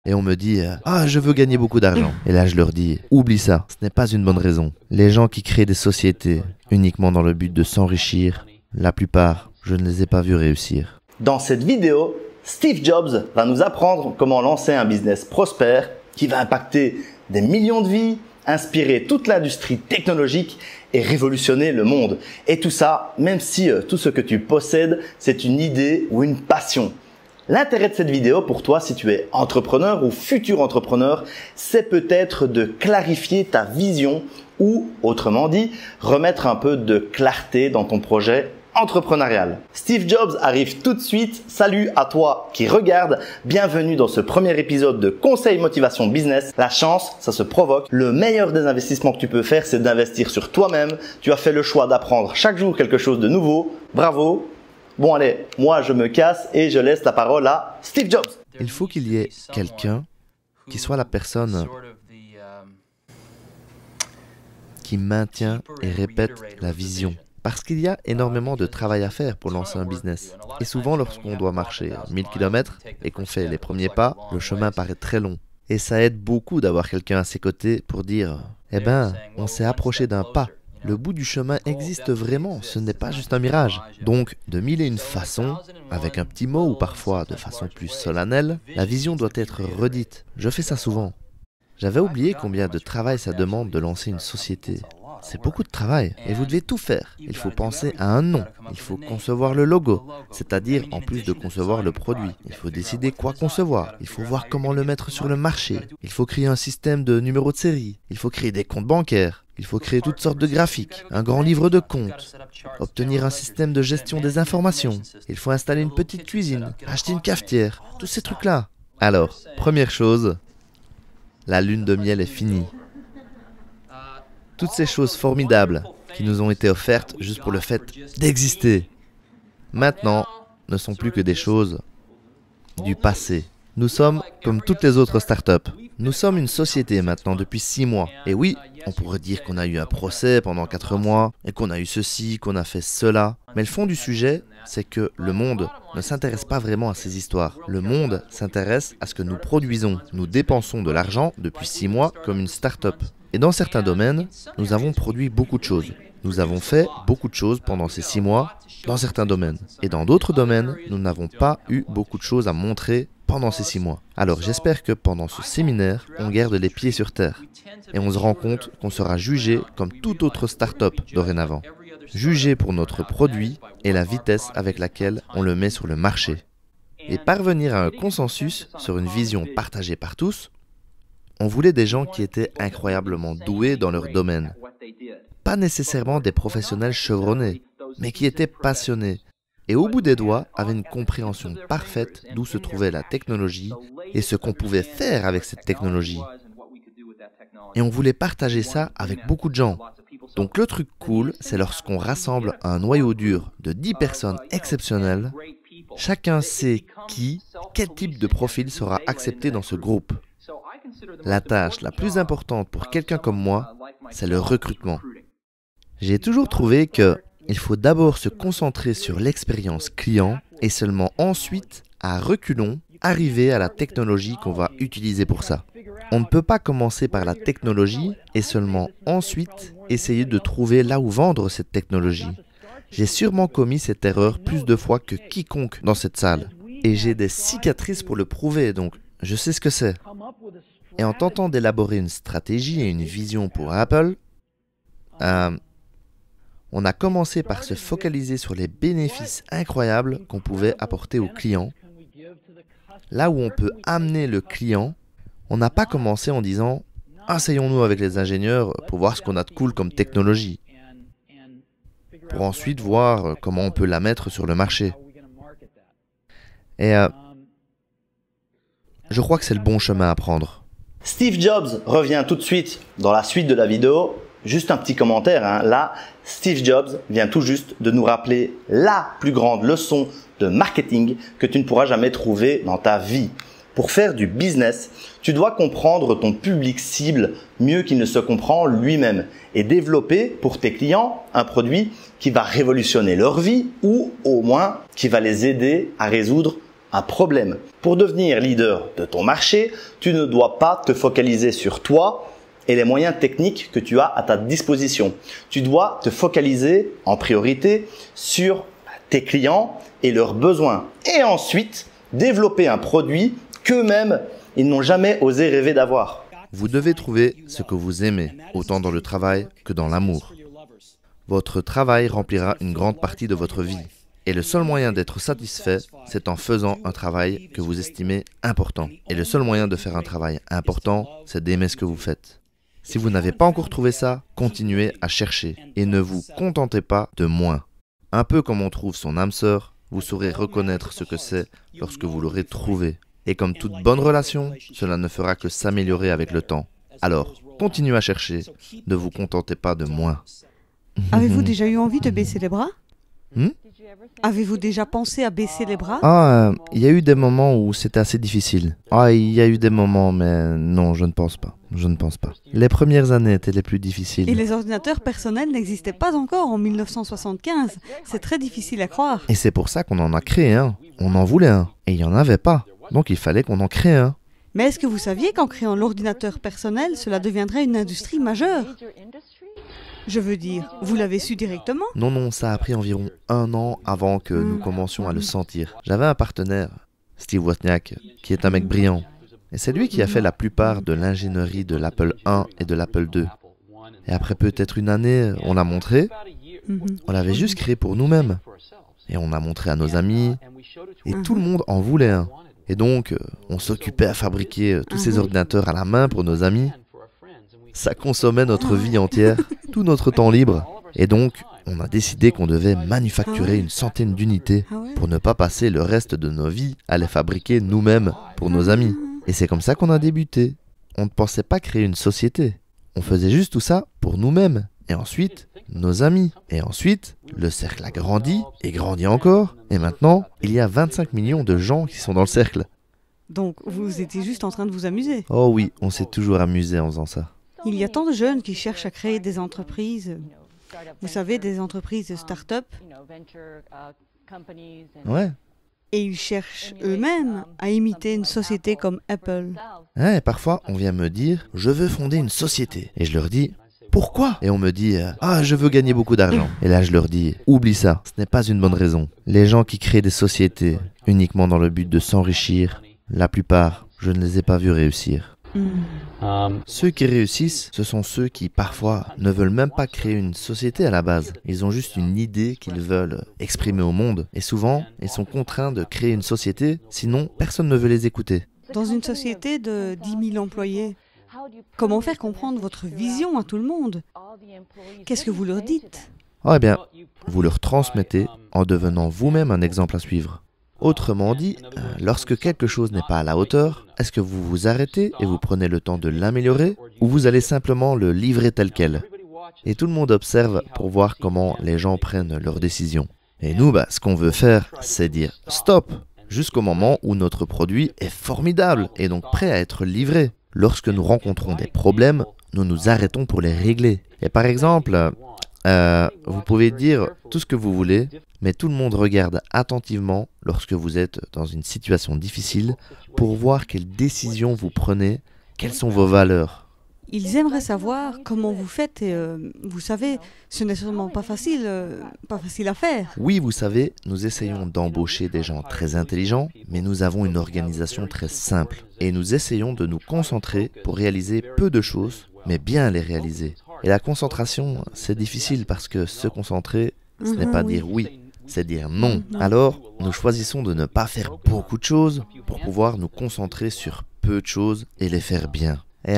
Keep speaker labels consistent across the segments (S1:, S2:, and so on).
S1: Et on me dit « Ah, je veux gagner beaucoup d'argent ». Et là, je leur dis « Oublie ça, ce n'est pas une bonne raison. Les gens qui créent des sociétés uniquement dans le but de s'enrichir, la plupart, je ne les ai pas vus réussir. »
S2: Dans cette vidéo, Steve Jobs va nous apprendre comment lancer un business prospère qui va impacter des millions de vies, inspirer toute l'industrie technologique et révolutionner le monde. Et tout ça, même si tout ce que tu possèdes, c'est une idée ou une passion. L'intérêt de cette vidéo pour toi, si tu es entrepreneur ou futur entrepreneur, c'est peut-être de clarifier ta vision ou, autrement dit, remettre un peu de clarté dans ton projet entrepreneurial. Steve Jobs arrive tout de suite. Salut à toi qui regarde. Bienvenue dans ce premier épisode de Conseil Motivation Business. La chance, ça se provoque. Le meilleur des investissements que tu peux faire, c'est d'investir sur toi-même. Tu as fait le choix d'apprendre chaque jour quelque chose de nouveau. Bravo. Bon allez, moi je me casse et je laisse la parole à Steve Jobs.
S1: Il faut qu'il y ait quelqu'un qui soit la personne qui maintient et répète la vision. Parce qu'il y a énormément de travail à faire pour lancer un business. Et souvent, lorsqu'on doit marcher 1000 km et qu'on fait les premiers pas, le chemin paraît très long. Et ça aide beaucoup d'avoir quelqu'un à ses côtés pour dire « Eh ben, on s'est approché d'un pas. Le bout du chemin existe vraiment, ce n'est pas juste un mirage. » Donc, de mille et une façons, avec un petit mot ou parfois de façon plus solennelle, la vision doit être redite. Je fais ça souvent. J'avais oublié combien de travail ça demande de lancer une société. C'est beaucoup de travail et vous devez tout faire. Il faut penser à un nom, il faut concevoir le logo, c'est-à-dire en plus de concevoir le produit. Il faut décider quoi concevoir, il faut voir comment le mettre sur le marché, il faut créer un système de numéros de série, il faut créer des comptes bancaires, il faut créer toutes sortes de graphiques, un grand livre de comptes, obtenir un système de gestion des informations, il faut installer une petite cuisine, acheter une cafetière, tous ces trucs-là. Alors, première chose, la lune de miel est finie. Toutes ces choses formidables qui nous ont été offertes juste pour le fait d'exister, maintenant, ne sont plus que des choses du passé. Nous sommes comme toutes les autres startups. Nous sommes une société maintenant depuis 6 mois. Et oui, on pourrait dire qu'on a eu un procès pendant 4 mois, et qu'on a eu ceci, qu'on a fait cela. Mais le fond du sujet, c'est que le monde ne s'intéresse pas vraiment à ces histoires. Le monde s'intéresse à ce que nous produisons. Nous dépensons de l'argent depuis 6 mois comme une start-up. Et dans certains domaines, nous avons produit beaucoup de choses. Nous avons fait beaucoup de choses pendant ces 6 mois dans certains domaines. Et dans d'autres domaines, nous n'avons pas eu beaucoup de choses à montrer pendant ces 6 mois. Alors j'espère que pendant ce séminaire, on garde les pieds sur terre. Et on se rend compte qu'on sera jugé comme toute autre start-up dorénavant. Jugé pour notre produit et la vitesse avec laquelle on le met sur le marché. Et parvenir à un consensus sur une vision partagée par tous. On voulait des gens qui étaient incroyablement doués dans leur domaine. Pas nécessairement des professionnels chevronnés, mais qui étaient passionnés. Et au bout des doigts, avaient une compréhension parfaite d'où se trouvait la technologie et ce qu'on pouvait faire avec cette technologie. Et on voulait partager ça avec beaucoup de gens. Donc le truc cool, c'est lorsqu'on rassemble un noyau dur de 10 personnes exceptionnelles, chacun sait quel type de profil sera accepté dans ce groupe. La tâche la plus importante pour quelqu'un comme moi, c'est le recrutement. J'ai toujours trouvé qu'il faut d'abord se concentrer sur l'expérience client et seulement ensuite, à reculons, arriver à la technologie qu'on va utiliser pour ça. On ne peut pas commencer par la technologie et seulement ensuite essayer de trouver là où vendre cette technologie. J'ai sûrement commis cette erreur plus de fois que quiconque dans cette salle. Et j'ai des cicatrices pour le prouver, donc je sais ce que c'est. Et en tentant d'élaborer une stratégie et une vision pour Apple, on a commencé par se focaliser sur les bénéfices incroyables qu'on pouvait apporter aux clients. Là où on peut amener le client, on n'a pas commencé en disant « Asseyons-nous avec les ingénieurs pour voir ce qu'on a de cool comme technologie » pour ensuite voir comment on peut la mettre sur le marché. Et je crois que c'est le bon chemin à prendre.
S2: Steve Jobs revient tout de suite dans la suite de la vidéo. Juste un petit commentaire, hein. Là, Steve Jobs vient tout juste de nous rappeler la plus grande leçon de marketing que tu ne pourras jamais trouver dans ta vie. Pour faire du business, tu dois comprendre ton public cible mieux qu'il ne se comprend lui-même et développer pour tes clients un produit qui va révolutionner leur vie ou au moins qui va les aider à résoudre un problème. Pour devenir leader de ton marché, tu ne dois pas te focaliser sur toi et les moyens techniques que tu as à ta disposition. Tu dois te focaliser en priorité sur tes clients et leurs besoins. Et ensuite, développer un produit qu'eux-mêmes, ils n'ont jamais osé rêver d'avoir.
S1: Vous devez trouver ce que vous aimez, autant dans le travail que dans l'amour. Votre travail remplira une grande partie de votre vie. Et le seul moyen d'être satisfait, c'est en faisant un travail que vous estimez important. Et le seul moyen de faire un travail important, c'est d'aimer ce que vous faites. Si vous n'avez pas encore trouvé ça, continuez à chercher et ne vous contentez pas de moins. Un peu comme on trouve son âme sœur, vous saurez reconnaître ce que c'est lorsque vous l'aurez trouvé. Et comme toute bonne relation, cela ne fera que s'améliorer avec le temps. Alors, continuez à chercher, ne vous contentez pas de moins.
S3: Avez-vous déjà eu envie de baisser les bras?
S1: Hmm?
S3: Avez-vous déjà pensé à baisser les bras?
S1: Il y a eu des moments où c'était assez difficile. Il y a eu des moments, mais non, je ne pense pas. Je ne pense pas. Les premières années étaient les plus difficiles.
S3: Et les ordinateurs personnels n'existaient pas encore en 1975. C'est très difficile à croire.
S1: Et c'est pour ça qu'on en a créé un. On en voulait un. Et il n'y en avait pas. Donc il fallait qu'on en crée un.
S3: Mais est-ce que vous saviez qu'en créant l'ordinateur personnel, cela deviendrait une industrie majeure? Je veux dire, vous l'avez su directement?
S1: Non, ça a pris environ 1 an avant que nous commencions à le sentir. J'avais un partenaire, Steve Wozniak, qui est un mec brillant. Et c'est lui qui a fait la plupart de l'ingénierie de l'Apple I et de l'Apple II. Et après peut-être une année, on l'a montré. On l'avait juste créé pour nous-mêmes. Et on a montré à nos amis. Et tout le monde en voulait un. Et donc, on s'occupait à fabriquer tous ces ordinateurs à la main pour nos amis. Ça consommait notre vie entière, tout notre temps libre. Et donc, on a décidé qu'on devait manufacturer une centaine d'unités pour ne pas passer le reste de nos vies à les fabriquer nous-mêmes pour nos amis. Et c'est comme ça qu'on a débuté. On ne pensait pas créer une société. On faisait juste tout ça pour nous-mêmes. Et ensuite, nos amis. Et ensuite, le cercle a grandi et grandi encore. Et maintenant, il y a 25 millions de gens qui sont dans le cercle.
S3: Donc, vous étiez juste en train de vous amuser?
S1: Oh oui, on s'est toujours amusé en faisant ça.
S3: Il y a tant de jeunes qui cherchent à créer des entreprises, vous savez, des entreprises de start-up,
S1: Ouais.
S3: et ils cherchent eux-mêmes à imiter une société comme Apple.
S1: Et parfois, on vient me dire, je veux fonder une société. Et je leur dis, pourquoi? Et on me dit, je veux gagner beaucoup d'argent. Et là, je leur dis, oublie ça, ce n'est pas une bonne raison. Les gens qui créent des sociétés uniquement dans le but de s'enrichir, la plupart, je ne les ai pas vus réussir. Ceux qui réussissent, ce sont ceux qui parfois ne veulent même pas créer une société à la base. Ils ont juste une idée qu'ils veulent exprimer au monde. Et souvent, ils sont contraints de créer une société, sinon personne ne veut les écouter.
S3: Dans une société de 10 000 employés, comment faire comprendre votre vision à tout le monde? Qu'est-ce que vous leur dites?
S1: Eh bien, vous leur transmettez en devenant vous-même un exemple à suivre. Autrement dit, lorsque quelque chose n'est pas à la hauteur, est-ce que vous vous arrêtez et vous prenez le temps de l'améliorer ou vous allez simplement le livrer tel quel? Et tout le monde observe pour voir comment les gens prennent leurs décisions. Et nous, ce qu'on veut faire, c'est dire stop jusqu'au moment où notre produit est formidable et donc prêt à être livré. Lorsque nous rencontrons des problèmes, nous nous arrêtons pour les régler. Et par exemple, vous pouvez dire tout ce que vous voulez, mais tout le monde regarde attentivement lorsque vous êtes dans une situation difficile pour voir quelles décisions vous prenez, quelles sont vos valeurs.
S3: Ils aimeraient savoir comment vous faites et vous savez, ce n'est sûrement pas facile à faire.
S1: Oui, vous savez, nous essayons d'embaucher des gens très intelligents, mais nous avons une organisation très simple. Et nous essayons de nous concentrer pour réaliser peu de choses, mais bien les réaliser. Et la concentration, c'est difficile parce que se concentrer, ce n'est pas dire oui, c'est dire non. Alors, nous choisissons de ne pas faire beaucoup de choses pour pouvoir nous concentrer sur peu de choses et les faire bien. Et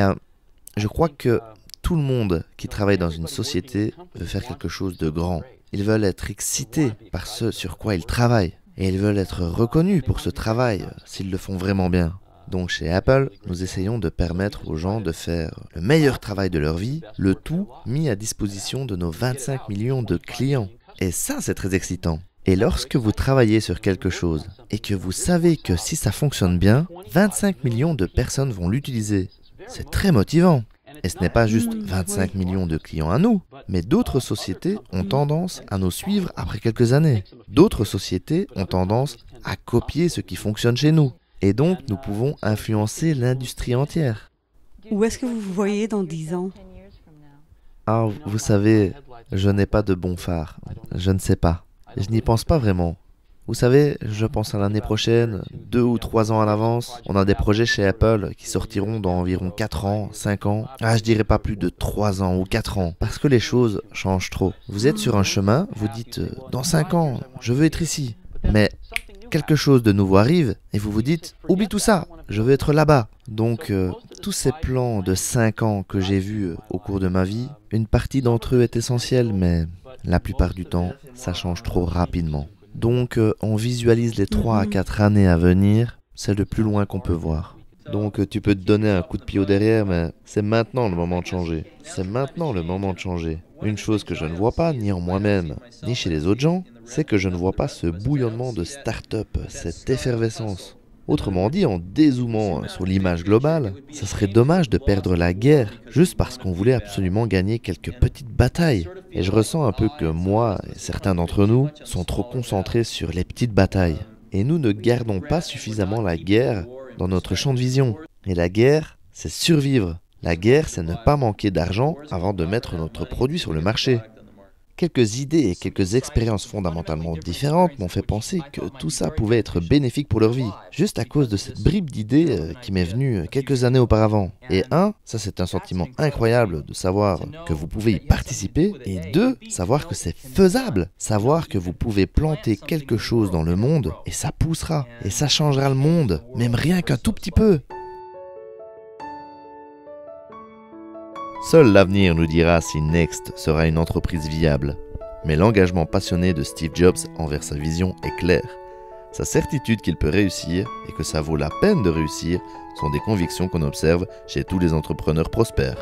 S1: je crois que tout le monde qui travaille dans une société veut faire quelque chose de grand. Ils veulent être excités par ce sur quoi ils travaillent. Et ils veulent être reconnus pour ce travail s'ils le font vraiment bien. Donc chez Apple, nous essayons de permettre aux gens de faire le meilleur travail de leur vie, le tout mis à disposition de nos 25 millions de clients. Et ça, c'est très excitant. Et lorsque vous travaillez sur quelque chose et que vous savez que si ça fonctionne bien, 25 millions de personnes vont l'utiliser, c'est très motivant. Et ce n'est pas juste 25 millions de clients à nous, mais d'autres sociétés ont tendance à nous suivre après quelques années. D'autres sociétés ont tendance à copier ce qui fonctionne chez nous. Et donc, nous pouvons influencer l'industrie entière.
S3: Où est-ce que vous vous voyez dans 10 ans?
S1: Ah, vous savez, je n'ai pas de bon phare. Je ne sais pas. Je n'y pense pas vraiment. Vous savez, je pense à l'année prochaine, 2 ou 3 ans à l'avance. On a des projets chez Apple qui sortiront dans environ 4 ans, 5 ans. Ah, je dirais pas plus de 3 ans ou 4 ans, parce que les choses changent trop. Vous êtes sur un chemin, vous dites, dans 5 ans, je veux être ici. Mais quelque chose de nouveau arrive et vous vous dites, oublie tout ça, je veux être là-bas. Donc, tous ces plans de 5 ans que j'ai vus au cours de ma vie, une partie d'entre eux est essentielle, mais la plupart du temps, ça change trop rapidement. Donc, on visualise les 3 à 4 années à venir, c'est le plus loin qu'on peut voir. Donc, tu peux te donner un coup de pied au derrière, mais c'est maintenant le moment de changer. C'est maintenant le moment de changer. Une chose que je ne vois pas, ni en moi-même, ni chez les autres gens, c'est que je ne vois pas ce bouillonnement de start-up, cette effervescence. Autrement dit, en dézoomant sur l'image globale, ce serait dommage de perdre la guerre juste parce qu'on voulait absolument gagner quelques petites batailles. Et je ressens un peu que moi et certains d'entre nous sont trop concentrés sur les petites batailles. Et nous ne gardons pas suffisamment la guerre dans notre champ de vision. Et la guerre, c'est survivre. La guerre, c'est ne pas manquer d'argent avant de mettre notre produit sur le marché. Quelques idées et quelques expériences fondamentalement différentes m'ont fait penser que tout ça pouvait être bénéfique pour leur vie, juste à cause de cette bribe d'idées qui m'est venue quelques années auparavant. Et ça c'est un sentiment incroyable de savoir que vous pouvez y participer, et 2, savoir que c'est faisable, savoir que vous pouvez planter quelque chose dans le monde et ça poussera, et ça changera le monde, même rien qu'un tout petit peu. Seul l'avenir nous dira si Next sera une entreprise viable. Mais l'engagement passionné de Steve Jobs envers sa vision est clair. Sa certitude qu'il peut réussir et que ça vaut la peine de réussir sont des convictions qu'on observe chez tous les entrepreneurs prospères.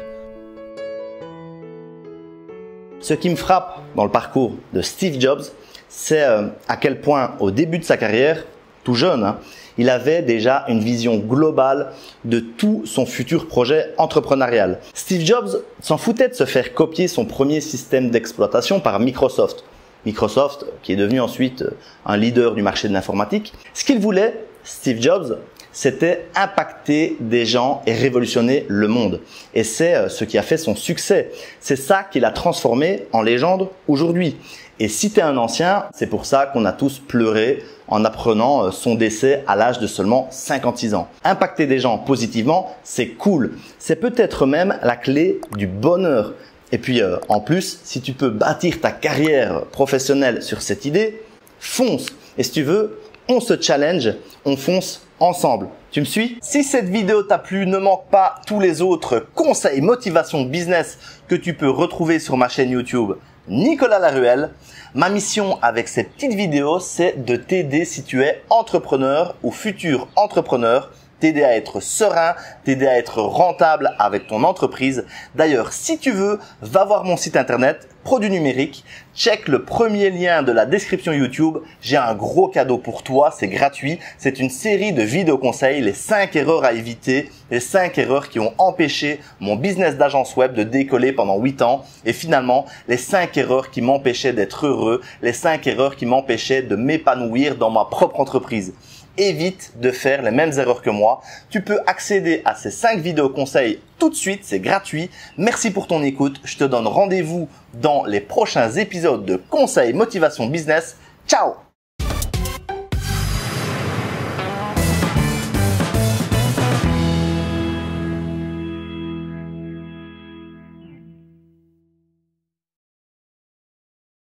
S2: Ce qui me frappe dans le parcours de Steve Jobs, c'est à quel point au début de sa carrière, tout jeune, il avait déjà une vision globale de tout son futur projet entrepreneurial. Steve Jobs s'en foutait de se faire copier son premier système d'exploitation par Microsoft. Microsoft, qui est devenu ensuite un leader du marché de l'informatique. Ce qu'il voulait, Steve Jobs, c'était impacter des gens et révolutionner le monde. Et c'est ce qui a fait son succès. C'est ça qui l'a transformé en légende aujourd'hui. Et si tu es un ancien, c'est pour ça qu'on a tous pleuré en apprenant son décès à l'âge de seulement 56 ans. Impacter des gens positivement, c'est cool. C'est peut-être même la clé du bonheur. Et puis en plus, si tu peux bâtir ta carrière professionnelle sur cette idée, fonce. Et si tu veux, on se challenge, on fonce ensemble. Tu me suis? Si cette vidéo t'a plu, ne manque pas tous les autres conseils motivation business que tu peux retrouver sur ma chaîne YouTube Nicolas Laruelle. Ma mission avec ces petites vidéos, c'est de t'aider si tu es entrepreneur ou futur entrepreneur, t'aider à être serein, t'aider à être rentable avec ton entreprise. D'ailleurs, si tu veux, va voir mon site internet Produits Numériques, check le premier lien de la description YouTube. J'ai un gros cadeau pour toi, c'est gratuit. C'est une série de vidéos conseils, les 5 erreurs à éviter, les 5 erreurs qui ont empêché mon business d'agence web de décoller pendant 8 ans. Et finalement, les 5 erreurs qui m'empêchaient d'être heureux, les 5 erreurs qui m'empêchaient de m'épanouir dans ma propre entreprise. Évite de faire les mêmes erreurs que moi. Tu peux accéder à ces 5 vidéos conseils tout de suite, c'est gratuit. Merci pour ton écoute. Je te donne rendez-vous dans les prochains épisodes de Conseils Motivation Business. Ciao!